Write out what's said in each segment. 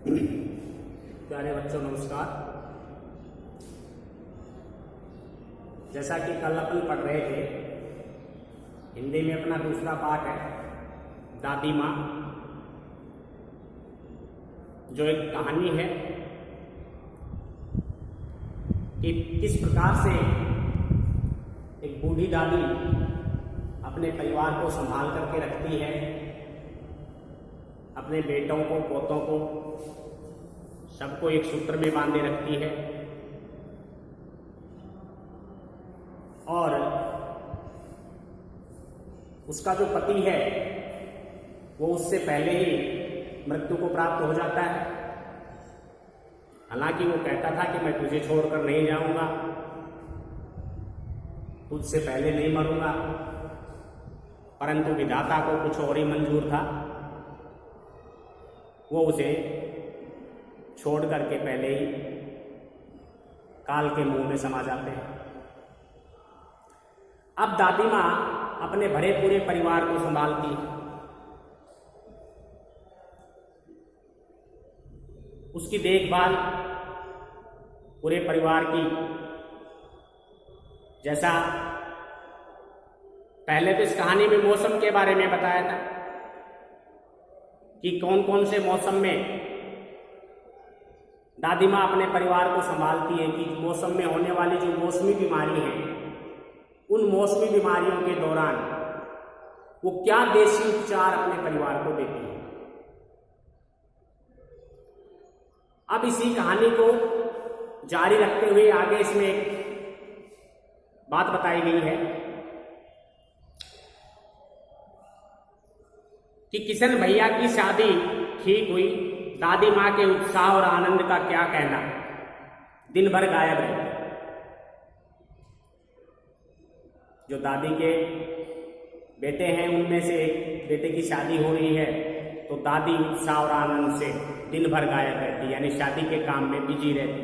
प्यारे बच्चों नमस्कार। जैसा कि कल अपन पढ़ रहे थे, हिंदी में अपना दूसरा पाठ है दादी माँ, जो एक कहानी है कि किस प्रकार से एक बूढ़ी दादी अपने परिवार को संभाल करके रखती है, अपने बेटों को, पोतों को, सबको एक सूत्र में बांधे रखती है। और उसका जो पति है वो उससे पहले ही मृत्यु को प्राप्त हो जाता है। हालांकि वो कहता था कि मैं तुझे छोड़कर नहीं जाऊंगा, तुझसे पहले नहीं मरूंगा, परंतु विधाता को कुछ और ही मंजूर था। वो उसे छोड़ करके पहले ही काल के मुंह में समा जाते हैं। अब दादी माँ अपने भरे पूरे परिवार को संभालती है। उसकी देखभाल पूरे परिवार की, जैसा पहले तो इस कहानी में मौसम के बारे में बताया था कि कौन कौन से मौसम में दादी माँ अपने परिवार को संभालती है, कि मौसम में होने वाली जो मौसमी बीमारी है, उन मौसमी बीमारियों के दौरान वो क्या देसी उपचार अपने परिवार को देती है। अब इसी कहानी को जारी रखते हुए आगे इसमें एक बात बताई गई है कि किशन भैया की शादी ठीक हुई। दादी माँ के उत्साह और आनंद का क्या कहना, दिन भर गायब रहे। जो दादी के बेटे हैं उनमें से एक बेटे की शादी हो रही है, तो दादी उत्साह और आनंद से दिन भर गायब रहती, यानी शादी के काम में बिजी रहती।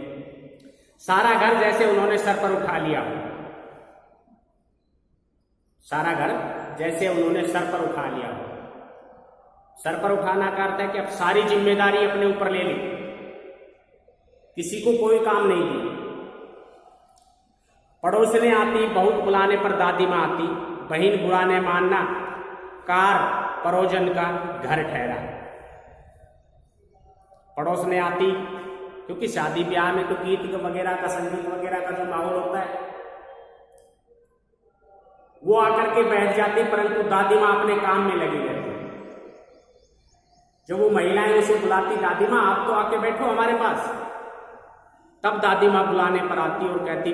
सारा घर जैसे उन्होंने सर पर उठा लिया हो, सारा घर जैसे उन्होंने सर पर उठा लिया हो। सर पर उठाना का अर्थ है कि अब सारी जिम्मेदारी अपने ऊपर ले ली, किसी को कोई काम नहीं दिया। पड़ोसने आती, बहुत बुलाने पर दादी माँ आती, बहन बुलाने मानना, कार परोजन का घर ठहरा। पड़ोसने आती, क्योंकि शादी ब्याह में तो गीत वगैरह का, संगीत वगैरह का जो माहौल होता है, वो आकर के बैठ जाती, परंतु दादी माँ अपने काम में लगी रहती। जब वो महिलाएं उसे बुलाती, दादी माँ आप तो आके बैठो हमारे पास, तब दादी माँ बुलाने पर आती और कहती,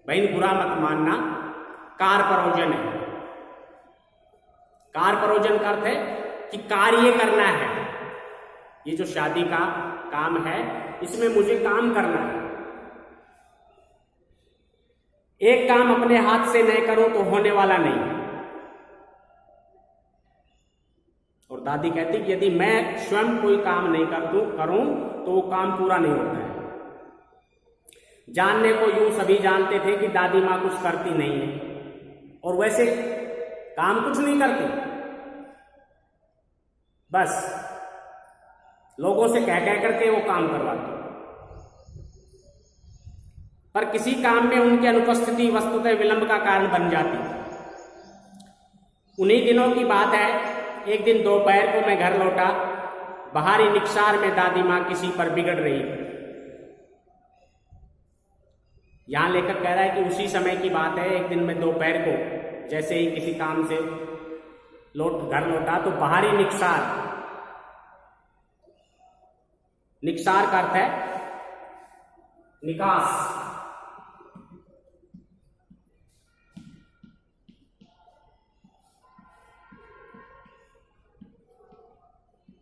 बहन बुरा मत मानना, कार परोजन है। कार परोजन का अर्थ है कि कार्य करना है। ये जो शादी का काम है, इसमें मुझे काम करना है। एक काम अपने हाथ से नहीं करो तो होने वाला नहीं। और दादी कहती कि यदि मैं स्वयं कोई काम नहीं करूं तो वो काम पूरा नहीं होता है। जानने को यूं सभी जानते थे कि दादी माँ कुछ करती नहीं है, और वैसे काम कुछ नहीं करती, बस लोगों से कह कह करके वो काम करवाती। पर किसी काम में उनकी अनुपस्थिति वस्तुतः विलंब का कारण बन जाती। उन्हीं दिनों की बात है, एक दिन दोपहर को मैं घर लौटा, बाहरी निक्षार में दादी माँ किसी पर बिगड़ रही थी। यहां लेखक कह रहा है कि उसी समय की बात है। एक दिन मैं दोपहर को जैसे ही किसी काम से घर लौटा, तो बाहरी निक्षार, निक्षार का अर्थ है निकास,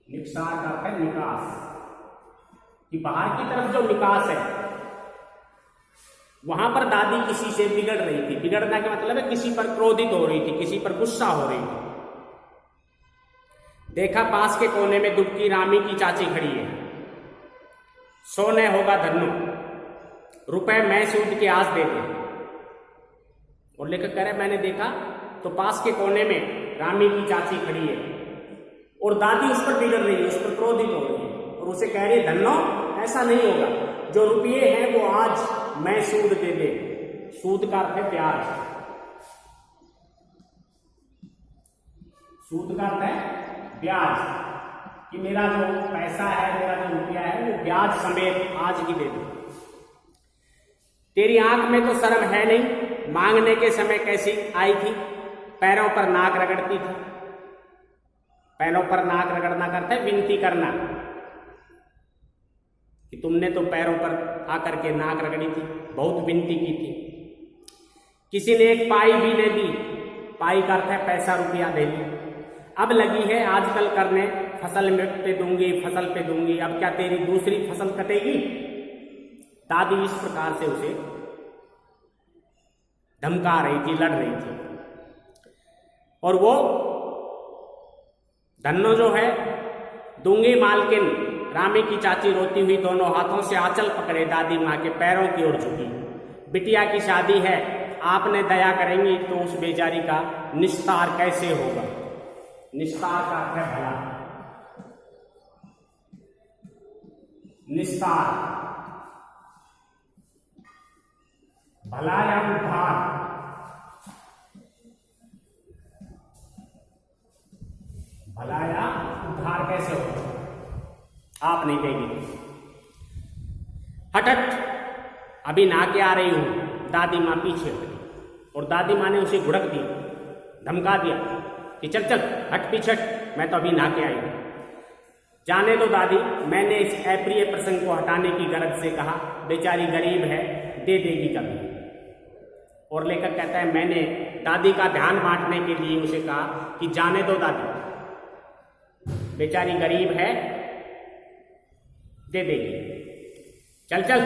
निक्षार का अर्थ है निकास, कि बाहर की तरफ जो निकास है, वहां पर दादी किसी से बिगड़ रही थी। बिगड़ना का मतलब है किसी पर क्रोधित हो रही थी, किसी पर गुस्सा हो रही थी। देखा पास के कोने में दुबकी रामी की चाची खड़ी है। सोने होगा धन्नो, रुपए मैं सूद के आज दे दे। और लेखक कह रहे मैंने देखा तो पास के कोने में रामी की चाची खड़ी है और दादी उस पर बिगड़ रही है, उस पर क्रोधित हो रही है और उसे कह रही धन्नो ऐसा नहीं होगा, जो रुपये हैं वो आज मैं सूद दे दे। सूद का अर्थ है ब्याज, सूद का अर्थ है ब्याज, कि मेरा जो पैसा है, मेरा जो रुपया है वो ब्याज समेत आज ही दे दे। तेरी आंख में तो शर्म है नहीं, मांगने के समय कैसी आई थी, पैरों पर नाक रगड़ती थी। पैरों पर नाक रगड़ना करता है विनती करना, कि तुमने तो पैरों पर आकर के नाक रगड़ी थी, बहुत विनती की थी। किसी ने एक पाई भी दे दी, पाई का अर्थ है पैसा रुपया दे दी। अब लगी है आजकल करने, फसल में पे दूंगी, फसल पे दूंगी, अब क्या तेरी दूसरी फसल कटेगी। दादी इस प्रकार से उसे धमका रही थी, लड़ रही थी। और वो धन्नो जो है, दूंगी मालकिन, रामी की चाची रोती हुई दोनों हाथों से आंचल पकड़े दादी माँ के पैरों की ओर झुकी। बिटिया की शादी है, आपने दया करेंगी तो उस बेचारी का निस्तार कैसे होगा। निस्तार का अर्थ है भला, निस्तार, भला या उद्धार। भला या उद्धार कैसे होगा, आप नहीं देगी। हट हट, अभी नहा के आ रही हूं। दादी माँ पीछे हटी और दादी माँ ने उसे घुड़क दी, धमका दिया कि चल चल हट पीछे हट, मैं तो अभी नहा के आई हूं। जाने दो दादी, मैंने इस अप्रिय प्रसंग को हटाने की गरज से कहा, बेचारी गरीब है, दे देगी कभी। और लेखक कहता है मैंने दादी का ध्यान बांटने के लिए उसे कहा कि जाने दो दादी, बेचारी गरीब है, दे देगी, चल चल।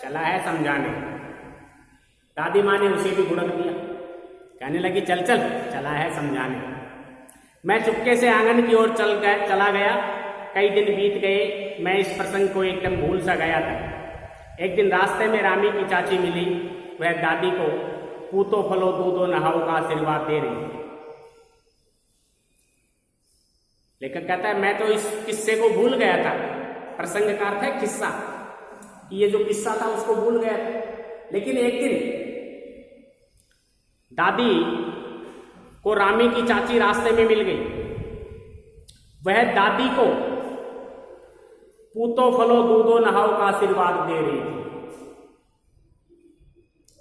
चला है समझाने। दादी माँ ने उसे भी गुड़क दिया, कहने लगी चल चल, चला है समझाने। मैं चुपके से आंगन की ओर चला गया। कई दिन बीत गए, मैं इस प्रसंग को एकदम भूल सा गया था। एक दिन रास्ते में रामी की चाची मिली, वह दादी को पूतो फलो दूधो नहाओ का आशीर्वाद दे रही थी। लेखक कहता है मैं तो इस किस्से को भूल गया था। प्रसंग का अर्थ है किस्सा, कि ये जो किस्सा था उसको भूल गया था। लेकिन एक दिन दादी को रामी की चाची रास्ते में मिल गई। वह दादी को पूतो फलो दूधो नहाओ का आशीर्वाद दे रही थी।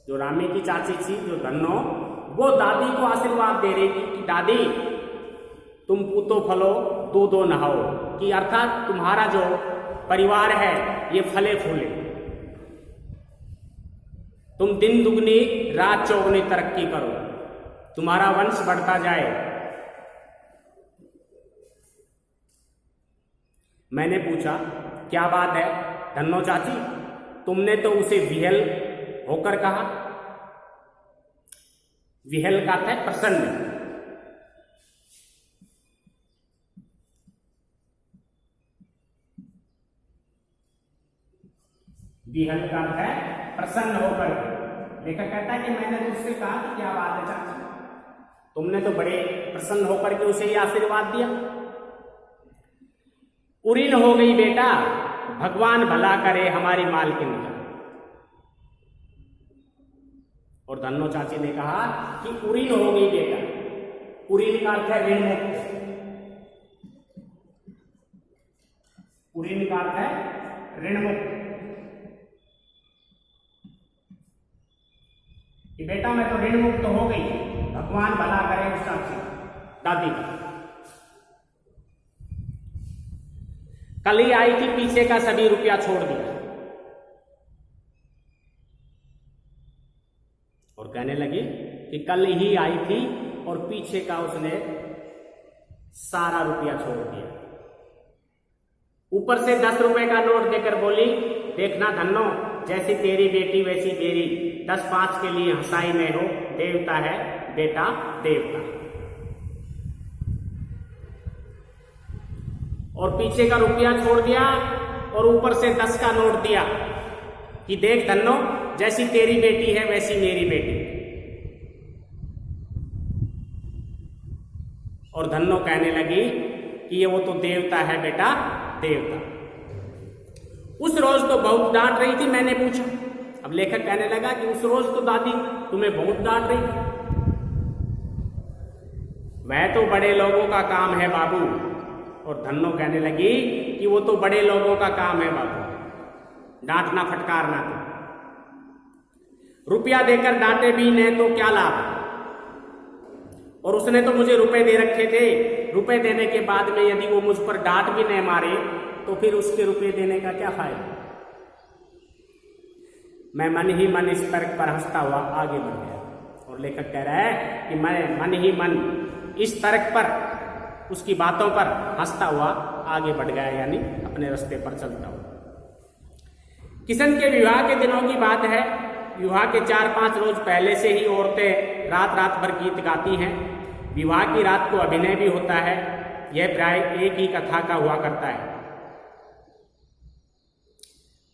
जो रामी की चाची थी, जो धन्नो, वो दादी को आशीर्वाद दे रही थी कि दादी तुम पूतो फलो दूधो नहाओ, कि अर्थात तुम्हारा जो परिवार है ये फले फूले, तुम दिन दुगनी रात चौगुनी तरक्की करो, तुम्हारा वंश बढ़ता जाए। मैंने पूछा क्या बात है धन्नो चाची, तुमने तो उसे विहल होकर कहा। विहल का अर्थ है प्रसन्न। विहल का अर्थ है प्रसन्न होकर। लेखक कहता है कि मैंने उससे कहा कि क्या बात है चाची, तुमने तो बड़े प्रसन्न होकर के उसे ये आशीर्वाद दिया। उरीन हो गई बेटा, भगवान भला करे हमारी मालकिन का। और धन्नो चाची ने कहा कि उरीन हो गई बेटा। उरीन का अर्थ है ऋण मुक्त। उरीन का अर्थ है ऋण मुक्त, कि बेटा मैं तो ऋण मुक्त हो गई, भगवान भला करे उस चाची दादी का। कल ही आई थी, पीछे का सभी रुपया छोड़ दिया और कहने लगी कि कल ही आई थी और पीछे का उसने सारा रुपया छोड़ दिया। ऊपर से 10 रुपए का नोट देकर बोली, देखना धन्नो, जैसी तेरी बेटी वैसी मेरी, 10-5 के लिए हंसाई में हो, देवता है बेटा देवता। और पीछे का रुपया छोड़ दिया और ऊपर से 10 का नोट दिया कि देख धन्नो, जैसी तेरी बेटी है वैसी मेरी बेटी। और धन्नो कहने लगी कि ये वो तो देवता है बेटा देवता। उस रोज तो बहुत डांट रही थी, मैंने पूछा। अब लेखक कहने लगा कि उस रोज तो दादी तुम्हें बहुत डांट रही थी। वह तो बड़े लोगों का काम है बाबू। और धन्नो कहने लगी कि वो तो बड़े लोगों का काम है बाबू, डांटना फटकारना। तो रुपया देकर डांटे भी न तो क्या लाभ, और उसने तो मुझे रुपए दे रखे थे। रुपए देने के बाद में यदि वो मुझ पर डांट भी न मारे तो फिर उसके रुपए देने का क्या फायदा। मैं मन ही मन इस तर्क पर हंसता हुआ आगे बढ़ गया। और लेखक कह रहा है कि मैं मन ही मन इस तर्क पर, उसकी बातों पर हंसता हुआ आगे बढ़ गया, यानी अपने रास्ते पर चलता हुआ। किशन के विवाह के दिनों की बात है। विवाह के 4-5 रोज पहले से ही औरतें रात रात भर गीत गाती हैं। विवाह की रात को अभिनय भी होता है। यह प्राय एक ही कथा का हुआ करता है।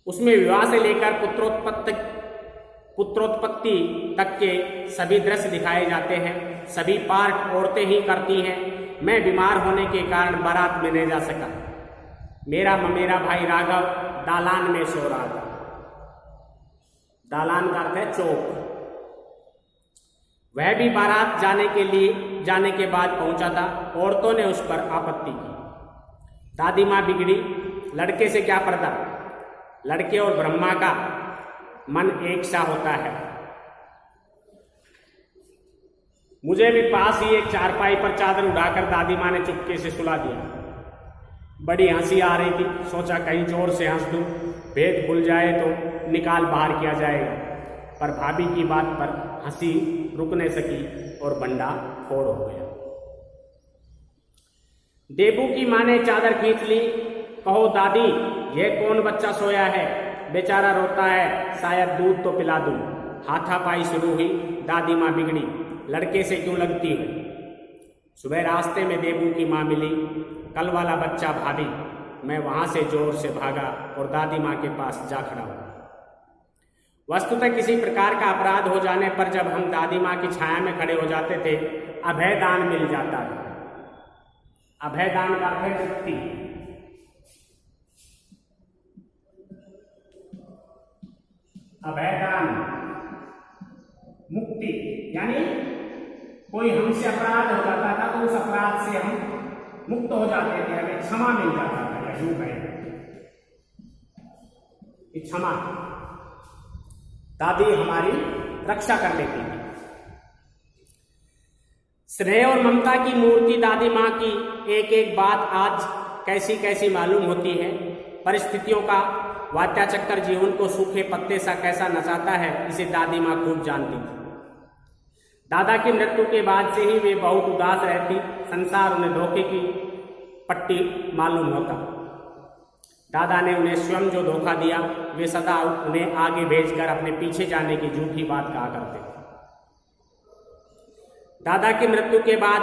उसमें विवाह से लेकर पुत्रोत्पत्ति तक के सभी दृश्य दिखाए जाते हैं। सभी पार्ट औरतें ही करती हैं। मैं बीमार होने के कारण बारात में नहीं जा सका। मेरा भाई राघव दालान में सो रहा था। दालान का अर्थ है चौक। वह भी बारात जाने के बाद पहुंचा था। औरतों ने उस पर आपत्ति की। दादी माँ बिगड़ी। लड़के से क्या पर्दा, लड़के और ब्रह्मा का मन एक सा होता है। मुझे भी पास ही एक चारपाई पर चादर उड़ाकर दादी माँ ने चुपके से सुला दिया। बड़ी हंसी आ रही थी। सोचा कहीं जोर से हंस दूं, भेद भूल जाए तो निकाल बाहर किया जाएगा। पर भाभी की बात पर हंसी रुक नहीं सकी और बंडा फोड़ हो गया। देबू की माँ ने चादर खींच ली। कहो दादी, यह कौन बच्चा सोया है? बेचारा रोता है, शायद दूध तो पिला दूं। हाथापाई शुरू हुई। दादी माँ बिगड़ी। लड़के से क्यों लगती हो? सुबह रास्ते में देबू की माँ मिली। कल वाला बच्चा भाभी। मैं वहां से जोर से भागा और दादी माँ के पास जा खड़ा हुआ। वस्तुतः किसी प्रकार का अपराध हो जाने पर जब हम दादी माँ की छाया में खड़े हो जाते थे, अभयदान मिल जाता था। अभयदान का अर्थ है मुक्ति। अभयदान मुक्ति, यानी कोई हमसे अपराध हो जाता था तो उस अपराध से हम मुक्त हो जाते थे, हमें क्षमा मिल जाता था। यूं कहें क्षमा, दादी हमारी रक्षा कर लेती थी। स्नेह और ममता की मूर्ति दादी माँ की एक एक बात आज कैसी कैसी मालूम होती है। परिस्थितियों का वात्या चक्कर जीवन को सूखे पत्ते सा कैसा नचाता है, इसे दादी माँ खूब जानती थी। दादा की मृत्यु के बाद से ही वे बहुत उदास रहती। संसार उन्हें धोखे की पट्टी मालूम होता। दादा ने उन्हें स्वयं जो धोखा दिया, वे सदा उन्हें आगे भेजकर अपने पीछे जाने की झूठी बात कहा करते थे। दादा की मृत्यु के बाद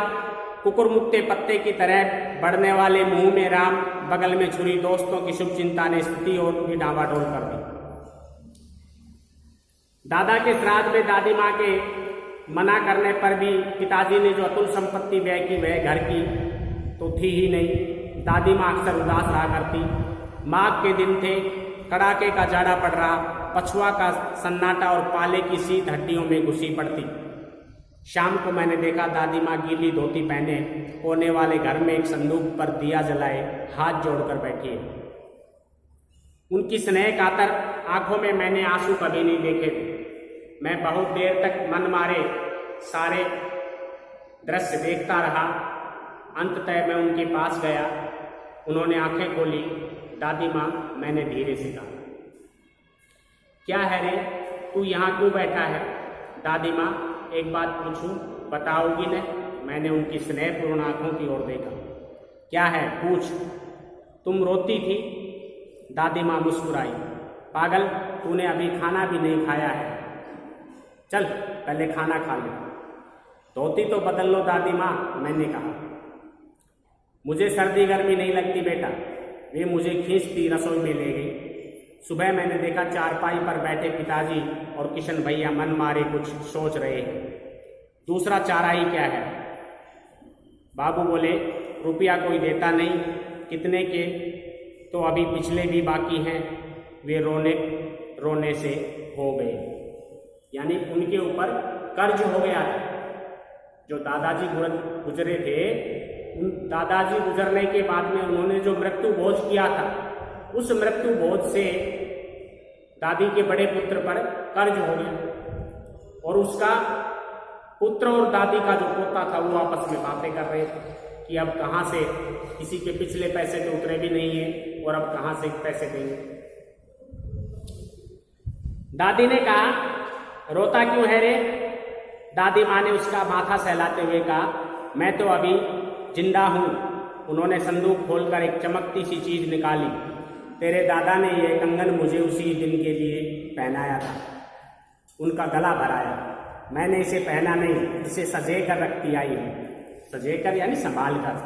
कुकुरमुत्ते पत्ते की तरह बढ़ने वाले मुंह में राम, बगल में छुरी दोस्तों की शुभ चिंता ने स्थिति और भी डावाडोल कर दी। दादा के श्राद्ध में दादी माँ के मना करने पर भी पिताजी ने जो अतुल संपत्ति व्यय की, वह घर की तो थी ही नहीं। दादी माँ अक्सर उदास रहा करती। माघ के दिन थे, कड़ाके का जाड़ा पड़ रहा, पछुआ का सन्नाटा और पाले की शीत हड्डियों में घुसी पड़ती। शाम को मैंने देखा दादी माँ गीली धोती पहने कोने वाले घर में एक संदूक पर दिया जलाए हाथ जोड़कर बैठी है। उनकी स्नेह कातर आंखों में मैंने आंसू कभी नहीं देखे थे। मैं बहुत देर तक मन मारे सारे दृश्य देखता रहा। अंततः मैं उनके पास गया। उन्होंने आंखें खोली। दादी माँ, मैंने धीरे से कहा, क्या है रे, तू यहाँ क्यों बैठा है? दादी माँ, एक बात पूछूं, बताओगी न? मैंने उनकी स्नेहपूर्ण आंखों की ओर देखा। क्या है, पूछ। तुम रोती थी। दादी माँ मुस्कुराई। पागल, तूने अभी खाना भी नहीं खाया है। चल पहले खाना खा ले। धोती तो बदल लो दादी माँ, मैंने कहा। मुझे सर्दी गर्मी नहीं लगती बेटा। वे मुझे खींचती रसोई में ले गई। सुबह मैंने देखा चारपाई पर बैठे पिताजी और किशन भैया मन मारे कुछ सोच रहे हैं। दूसरा चाराई क्या है? बाबू बोले, रुपया कोई देता नहीं। कितने के? तो अभी पिछले भी बाकी हैं। वे रोने से हो गए। यानी उनके ऊपर कर्ज हो गया था। जो दादाजी गुजरे थे, उन दादाजी गुजरने के बाद में उन्होंने जो मृत्यु भोज किया था, उस मृत्यु भोज से दादी के बड़े पुत्र पर कर्ज हो गया और उसका पुत्र और दादी का जो पोता था वो आपस में बातें कर रहे थे कि अब कहाँ से, किसी के पिछले पैसे तो उतरे भी नहीं है और अब कहाँ से पैसे देंगे। दादी ने कहा, रोता क्यों है रे? दादी माँ ने उसका माथा सहलाते हुए कहा, मैं तो अभी जिंदा हूं। उन्होंने संदूक खोलकर एक चमकती सी चीज निकाली। तेरे दादा ने यह कंगन मुझे उसी दिन के लिए पहनाया था, उनका गला भराया। मैंने इसे पहना नहीं, इसे सजे कर रखती आई हूं। सजे कर यानी संभाल कर।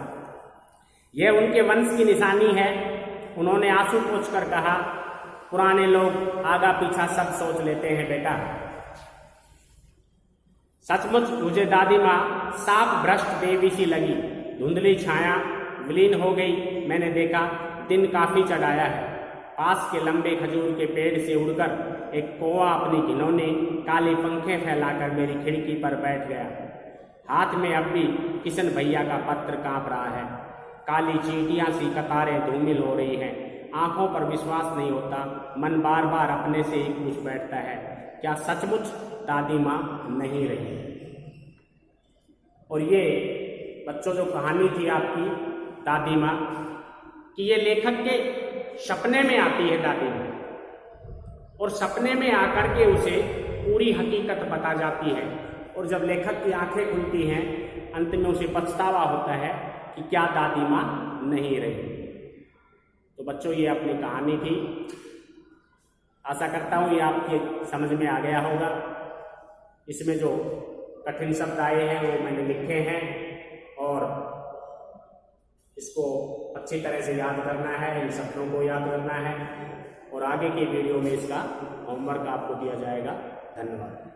यह उनके वंश की निशानी है। उन्होंने आंसू पोंछकर कहा, पुराने लोग आगा पीछा सब सोच लेते हैं बेटा। सचमुच मुझे दादी माँ साफ भ्रष्ट देवी सी लगी। धुंधली छाया विलीन हो गई। मैंने देखा दिन काफी चढ़ाया है। पास के लंबे खजूर के पेड़ से उड़कर एक कौवा अपनी घिनौने काली पंखें फैलाकर मेरी खिड़की पर बैठ गया। हाथ में अब भी किशन भैया का पत्र कांप रहा है। काली चींटियां सी कतारें धूमिल हो रही हैं। आंखों पर विश्वास नहीं होता। मन बार बार अपने से ही पूछ बैठता है, क्या सचमुच दादी माँ नहीं रही? और ये बच्चों जो कहानी थी आपकी दादी माँ कि ये लेखक के सपने में आती है दादी माँ, और सपने में आकर के उसे पूरी हकीकत बता जाती है। और जब लेखक की आंखें खुलती हैं, अंत में उसे पछतावा होता है कि क्या दादी माँ नहीं रही। तो बच्चों, ये अपनी कहानी थी। आशा करता हूँ ये आपके समझ में आ गया होगा। इसमें जो कठिन शब्द आए हैं वो मैंने लिखे हैं और इसको अच्छी तरह से याद करना है, इन शब्दों को याद करना है और आगे के वीडियो में इसका होमवर्क आपको दिया जाएगा। धन्यवाद।